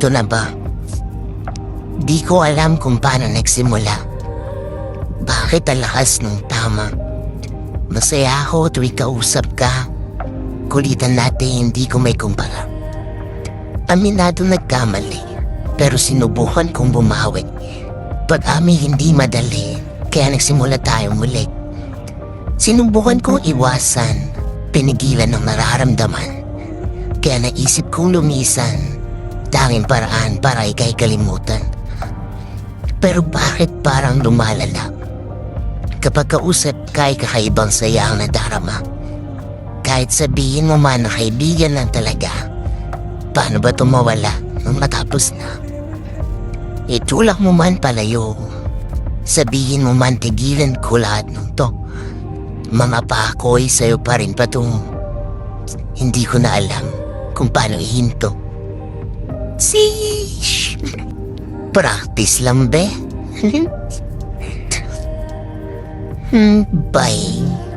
Ito na ba? Di ko alam kung paano nagsimula. Bakit ang lakas ng tama? Masaya ako tuwing kausap ka. Kulitan natin, hindi ko may kumpara. Aminado nagkamali, pero sinubukan kong bumawi. Pag-ami hindi madali, kaya nagsimula tayo muli. Sinubukan kong iwasan, pinigilan ng nararamdaman. Kaya naisip kong lumisan, tanging paraan para ika'y kalimutan. Pero bakit parang lumalala? Kapag kausap ka'y kakaibang saya ang nadarama. Kahit sabihin mo man na kaibigan lang talaga, paano ba tumawala nung matapos na? Itulak mo man palayo, sabihin mo man tigilan ko lahat ng to. Mga pakoy sa'yo pa rin patungo. Hindi ko na alam kung paano ihinto. Sheesh! Practice lang be? Bye.